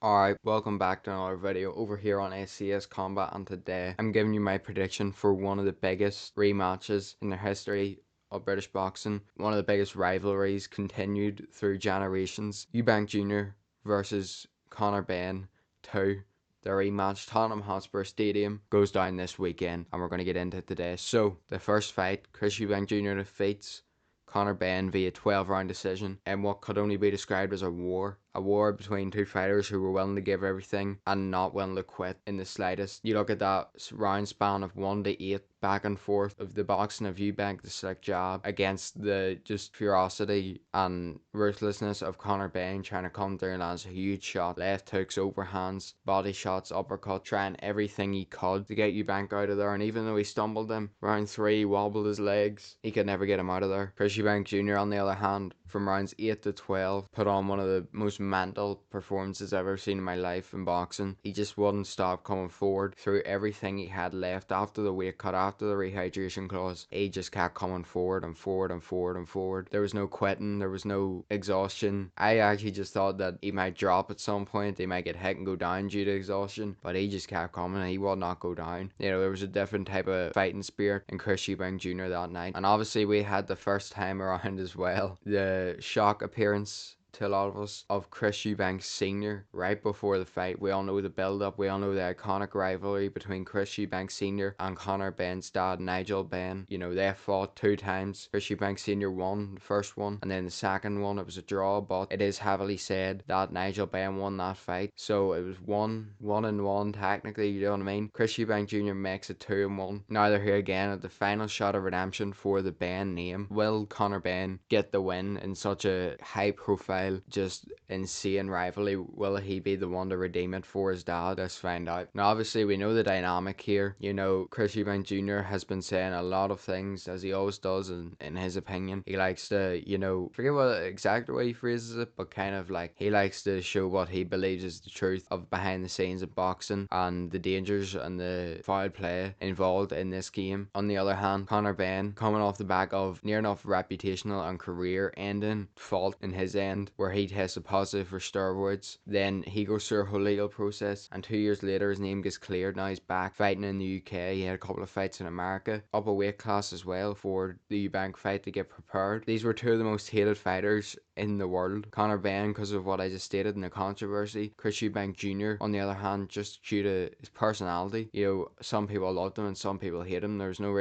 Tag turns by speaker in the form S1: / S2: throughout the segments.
S1: Alright, welcome back to another video over here on ACS Combat, and today I'm giving you my prediction for one of the biggest rematches in the history of British boxing. One of the biggest rivalries continued through generations. Eubank Jr. versus Conor Benn 2. The rematch, Tottenham Hotspur Stadium, goes down this weekend, and we're going to get into it today. So, the first fight, Chris Eubank Jr. defeats Conor Benn via 12-round decision in what could only be described as a war. A war between two fighters who were willing to give everything and not willing to quit in the slightest. You look at that round span of 1 to 8 back and forth of the boxing of Eubank, the slick jab, against the just ferocity and ruthlessness of Conor Benn trying to come through and lands a huge shot. Left hooks, overhands, body shots, uppercut, trying everything he could to get Eubank out of there. And even though he stumbled him, round 3, wobbled his legs, he could never get him out of there. Chris Eubank Jr. on the other hand, from rounds 8 to 12, put on one of the most mental performances I've ever seen in my life in boxing. He just wouldn't stop coming forward through everything he had left after the weight cut, after the rehydration clause. He just kept coming forward and forward and forward and forward. There was no quitting, there was no exhaustion. I actually just thought that he might drop at some point, he might get hit and go down due to exhaustion, but he just kept coming and he would not go down. You know, there was a different type of fighting spirit in Chris Eubank Jr. that night. And obviously we had the first time around as well, the shock appearance to a lot of us of Chris Eubank Sr. right before the fight. We all know the build up, we all know the iconic rivalry between Chris Eubank Sr. and Conor Benn's dad, Nigel Benn. You know, they fought 2 times. Chris Eubank Sr. won the first one, and then the second one it was a draw, but it is heavily said that Nigel Benn won that fight. So it was 1-1 technically, you know what I mean? Chris Eubank Jr. makes it 2-1. Now they're here again at the final shot of redemption for the Benn name. Will Conor Benn get the win in such a high profile, just insane rivalry? Will he be the one to redeem it for his dad? Let's find out. Now obviously we know the dynamic here. You know, Chris Eubank Jr. has been saying a lot of things, as he always does, in his opinion. He likes to, you know, forget what exact way he phrases it, but kind of like he likes to show what he believes is the truth of behind the scenes of boxing and the dangers and the foul play involved in this game. On the other hand, Conor Benn, coming off the back of near enough reputational and career ending fault in his end, where he tested positive for steroids. Then he goes through a whole legal process, and 2 years later his name gets cleared. Now he's back fighting in the UK. He had a couple of fights in America, up a weight class as well for the Eubank fight to get prepared. These were 2 of the most hated fighters in the world. Conor Benn, because of what I just stated in the controversy. Chris Eubank Jr. on the other hand, just due to his personality. You know, some people loved him and some people hate him. There's no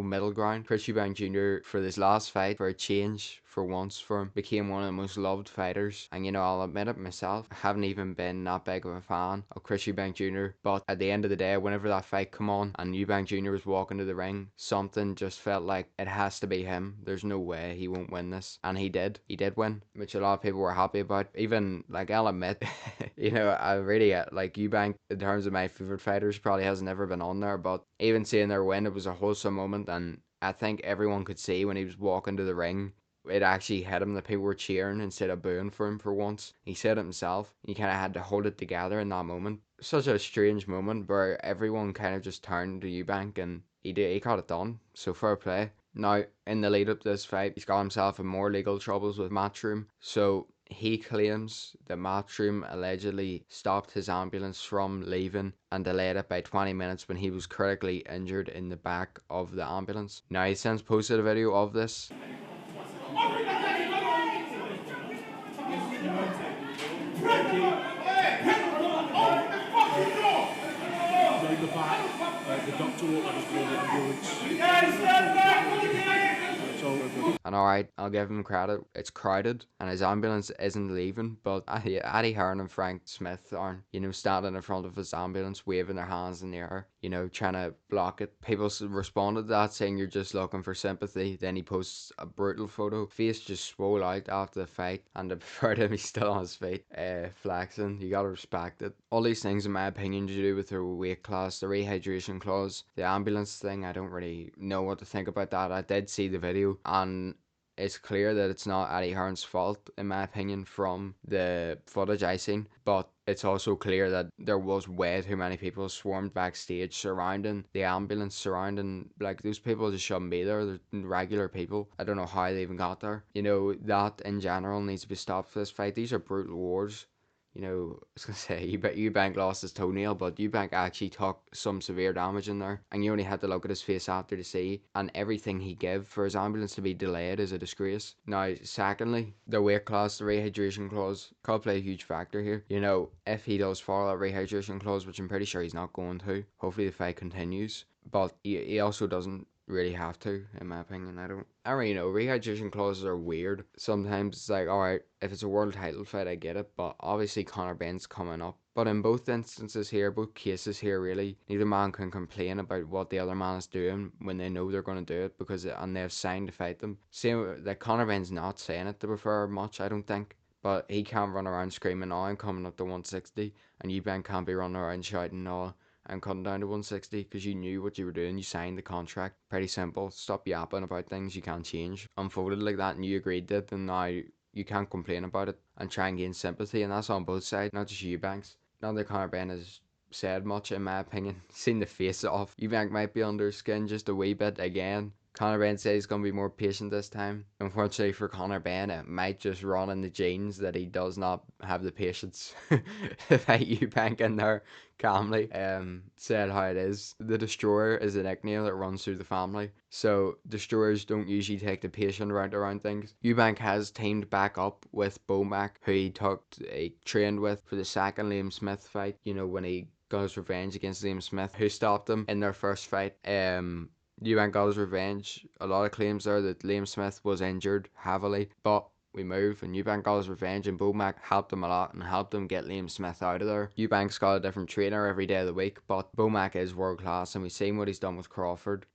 S1: middle ground. Chris Eubank Jr. for this last fight, for a change, for once for him, became one of the most loved fighters. And you know, I'll admit it myself, I haven't even been that big of a fan of Chris Eubank Jr. But at the end of the day, whenever that fight come on and Eubank Jr. was walking to the ring, something just felt like it has to be him. There's no way he won't win this. And he did. He did win, which a lot of people were happy about. Even, like, I'll admit, you know, I really, like, Eubank, in terms of my favourite fighters, probably has never been on there. But even seeing their win, it was a wholesome moment. And I think everyone could see when he was walking to the ring, it actually hit him that people were cheering instead of booing for him for once. He said it himself. He kind of had to hold it together in that moment. Such a strange moment where everyone kind of just turned to Eubank, and he did. He got it done. So fair play. Now, in the lead up to this fight, he's got himself in more legal troubles with Matchroom. So he claims that Matchroom allegedly stopped his ambulance from leaving and delayed it by 20 minutes when he was critically injured in the back of the ambulance. Now, he since posted a video of this.
S2: The doctor will let us call the ambulance.
S1: And alright, I'll give him credit, it's crowded and his ambulance isn't leaving, but Eddie Hearn and Frank Smith aren't, you know, standing in front of his ambulance waving their hands in the air, you know, trying to block it. People responded to that saying you're just looking for sympathy. Then he posts a brutal photo, face just swole out after the fight, and I preferred him, he's still on his feet, flexing. You gotta respect it. All these things in my opinion to do with their weight class, the rehydration clause, the ambulance thing, I don't really know what to think about that. I did see the video and it's clear that it's not Eddie Hearn's fault, in my opinion, from the footage I seen. But it's also clear that there was way too many people swarmed backstage surrounding the ambulance, surrounding, like, those people just shouldn't be there. They're regular people. I don't know how they even got there. You know, that in general needs to be stopped for this fight. These are brutal wars. I was gonna say Eubank lost his toenail, but Eubank actually took some severe damage in there, and you only had to look at his face after to see. And everything he gave for his ambulance to be delayed is a disgrace. Now, secondly, the weight class, the rehydration clause, could play a huge factor here. If he does follow that rehydration clause, which I'm pretty sure he's not going to, hopefully the fight continues. But he also doesn't really have to, in my opinion. I don't really know. Rehydration clauses are weird. Sometimes it's like, alright, if it's a world title fight, I get it, but obviously Conor Benn's coming up. But in both instances here, both cases here, really, neither man can complain about what the other man is doing when they know they're going to do it and they've signed to fight them. Same that Conor Benn's not saying it to prefer much, I don't think. But he can't run around screaming, "Oh, I'm coming up to 160," and Eubank can't be running around shouting, "No, I'm cutting down to 160," because you knew what you were doing. You signed the contract. Pretty simple. Stop yapping about things you can't change. Unfolded like that and you agreed to it, and now you can't complain about it and try and gain sympathy. And that's on both sides, not just Eubanks. Not that Conor Benn has said much, in my opinion. Seen the face off. Eubank might be under skin just a wee bit again. Conor Benn said he's going to be more patient this time. Unfortunately for Conor Benn, it might just run in the genes that he does not have the patience to fight Eubank in there calmly. Said how it is. The Destroyer is a nickname that runs through the family. So Destroyers don't usually take the patient route around things. Eubank has teamed back up with Bomac, who he trained with for the second Liam Smith fight. When he got his revenge against Liam Smith, who stopped him in their first fight. Eubank got his revenge. A lot of claims there that Liam Smith was injured heavily, but we move and Eubank got his revenge, and Bomac helped him a lot and helped him get Liam Smith out of there. Eubank's got a different trainer every day of the week, but Bomac is world class, and we've seen what he's done with Crawford.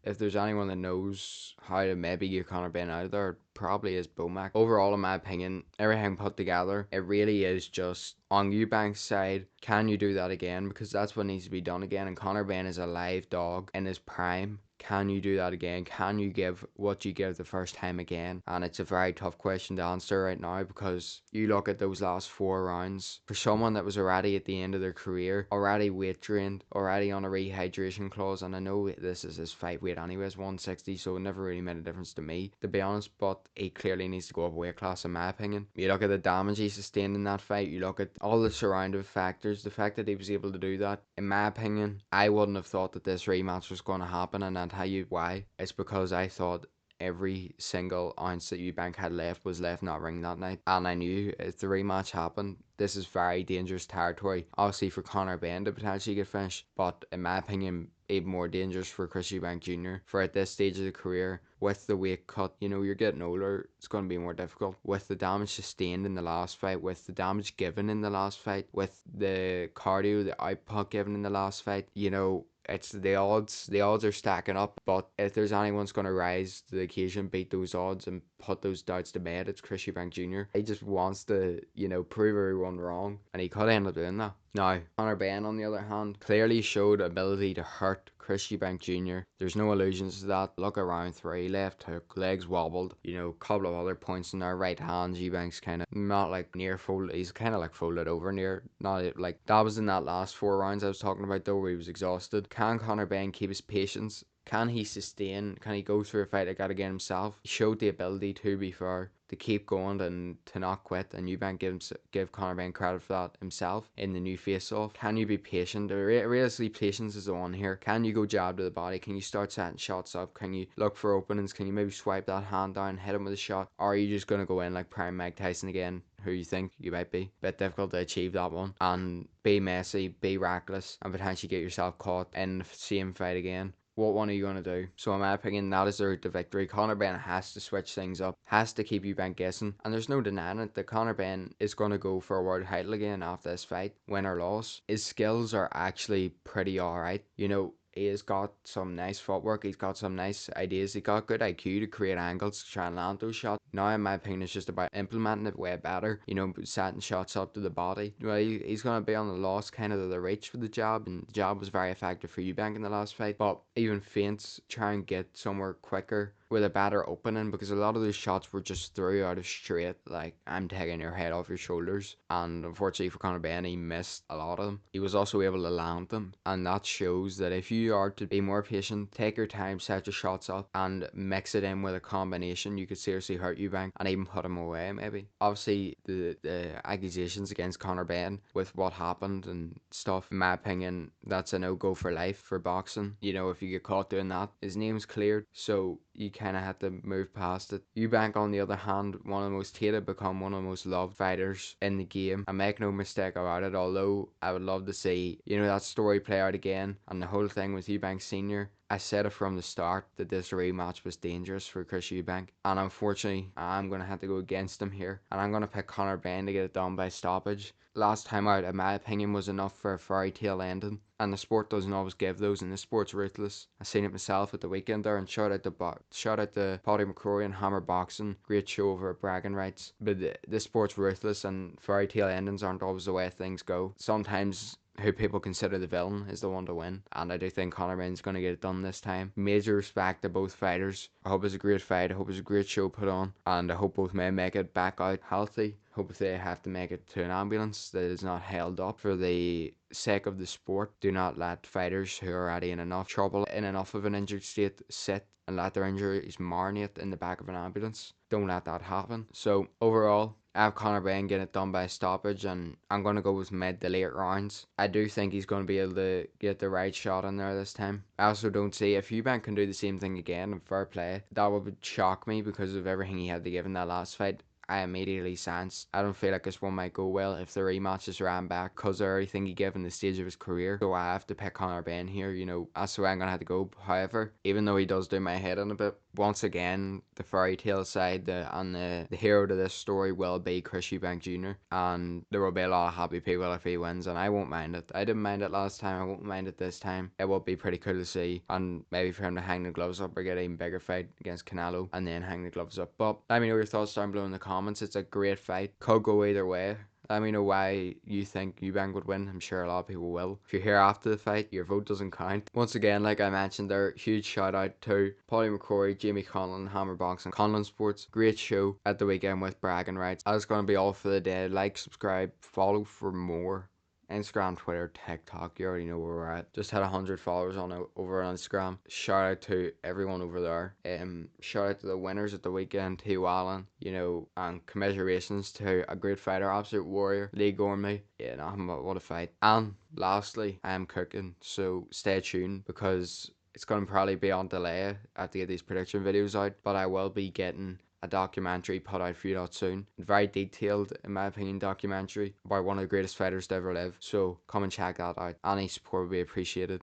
S1: If there's anyone that knows how to maybe get Conor Benn out of there, it probably is Bomac. Overall, in my opinion, everything put together, it really is just on Eubank's side. Can you do that again? Because that's what needs to be done again. And Conor Benn is a live dog in his prime. Can you do that again? Can you give what you give the first time again? And it's a very tough question to answer right now, because you look at those last 4 rounds for someone that was already at the end of their career, already weight drained, already on a rehydration clause. And I know this is his fight weight anyways, 160, so it never really made a difference to me, to be honest. But he clearly needs to go up a weight class, in my opinion. You look at the damage he sustained in that fight, you look at all the surrounding factors, the fact that he was able to do that. In my opinion, I wouldn't have thought that this rematch was going to happen, and I'll tell you why. It's because I thought every single ounce that Eubank had left was left in that ring that night, and I knew if the rematch happened, this is very dangerous territory. Obviously for Conor Benn to potentially get finished, but in my opinion, even more dangerous for Chris Eubank Jr. For at this stage of the career, with the weight cut, you're getting older, it's going to be more difficult. With the damage sustained in the last fight, with the damage given in the last fight, with the cardio, the output given in the last fight, it's the odds. The odds are stacking up, but if there's anyone's going to rise to the occasion, beat those odds, and put those doubts to bed, it's Chris Eubank Jr. He just wants to, prove everyone wrong, and he could end up doing that. Now, Conor Benn, on the other hand, clearly showed ability to hurt Chris Eubank Jr. There's no illusions to that. Look at round 3, left hook, legs wobbled, couple of other points in there, right hand, Eubank's kind of not like near folded, he's kind of like folded over near, not like, that was in that last 4 rounds I was talking about though, where he was exhausted. Can Conor Benn keep his patience? Can he sustain? Can he go through a fight like that again himself? He showed the ability, to be fair, to keep going and to not quit. And Eubank give Conor Benn credit for that himself in the new face-off. Can you be patient? Realistically, patience is the one here. Can you go jab to the body? Can you start setting shots up? Can you look for openings? Can you maybe swipe that hand down, hit him with a shot? Or are you just going to go in like prime Mike Tyson again, who you think you might be? Bit difficult to achieve that one. And be messy, be reckless, and potentially get yourself caught in the same fight again. What one are you going to do? So in my opinion, that is the route to victory. Conor Benn has to switch things up, has to keep Eubank guessing, and there's no denying it that Conor Benn is going to go for a world title again after this fight, win or loss. His skills are actually pretty alright. He has got some nice footwork, he's got some nice ideas, he got good IQ to create angles to try and land those shots. Now, in my opinion, it's just about implementing it way better, setting shots up to the body. Well, he's going to be on the loss kind of the reach with the jab, and the jab was very effective for Eubank in the last fight, but even feints, try and get somewhere quicker with a better opening, because a lot of those shots were just through out of straight, like, I'm taking your head off your shoulders. And unfortunately for Conor Benn, he missed a lot of them. He was also able to land them, and that shows that if you are to be more patient, take your time, set your shots up, and mix it in with a combination, you could seriously hurt Eubank and even put him away, maybe. Obviously, the accusations against Conor Benn with what happened and stuff, in my opinion, that's a no-go for life for boxing. You know, if you get caught doing that, his name's cleared, so you kind of have to move past it. Eubank, on the other hand, one of the most hated, become one of the most loved fighters in the game. And make no mistake about it, although I would love to see, you know, that story play out again, and the whole thing with Eubank Sr., I said it from the start that this rematch was dangerous for Chris Eubank, and unfortunately, I'm going to have to go against him here, and I'm going to pick Conor Benn to get it done by stoppage. Last time out, in my opinion, was enough for a fairy tale ending, and the sport doesn't always give those, and the sport's ruthless. I seen it myself at the weekend there, and shout out to Paddy McCrory and Hammer Boxing, great show over at bragging rights. But the sport's ruthless, and fairy tale endings aren't always the way things go. Sometimes who people consider the villain is the one to win, and I do think Conor Benn's going to get it done this time. Major respect to both fighters. I hope it's a great fight. I hope it's a great show put on, and I hope both men make it back out healthy. Hope if they have to make it to an ambulance, that is not held up. For the sake of the sport, do not let fighters who are already in enough trouble, in enough of an injured state, sit and let their injuries marinate in the back of an ambulance. Don't let that happen. So overall, I have Conor Benn getting it done by stoppage, and I'm going to go with mid to late rounds. I do think he's going to be able to get the right shot in there this time. I also don't see, if Eubank can do the same thing again in fair play, that would shock me because of everything he had to give in that last fight. I immediately sensed I don't feel like this one might go well if the rematch is ran back because of everything he gave in the stage of his career. So I have to pick Conor Benn here, you know, that's the way I'm going to have to go. However, even though he does do my head in a bit, once again, the fairy tale side and the hero to this story will be Chris Eubank Jr. And there will be a lot of happy people if he wins, and I won't mind it. I didn't mind it last time, I won't mind it this time. It will be pretty cool to see, and maybe for him to hang the gloves up or get an even bigger fight against Canelo and then hang the gloves up. But let me know your thoughts down below in the comments. It's a great fight. Could go either way. Let me know why you think Eubank would win. I'm sure a lot of people will. If you're here after the fight, your vote doesn't count. Once again, like I mentioned there, huge shout out to Paddy McCrory, Jamie Conlon, Hammer Boxing, Conlon Sports. Great show at the weekend with bragging rights. That's going to be all for the day. Like, subscribe, follow for more. Instagram, Twitter, TikTok, you already know where we're at. Just had 100 followers over on Instagram. Shout out to everyone over there. Shout out to the winners at the weekend, T. Wallen, you know, and commiserations to a great fighter, absolute warrior, Lee Gormley. Yeah, nah, what a fight. And lastly, I am cooking, so stay tuned because it's going to probably be on delay. I have to get these prediction videos out, but I will be getting a documentary put out for you lot soon. Very detailed, in my opinion, documentary about one of the greatest fighters to ever live. So come and check that out. Any support would be appreciated.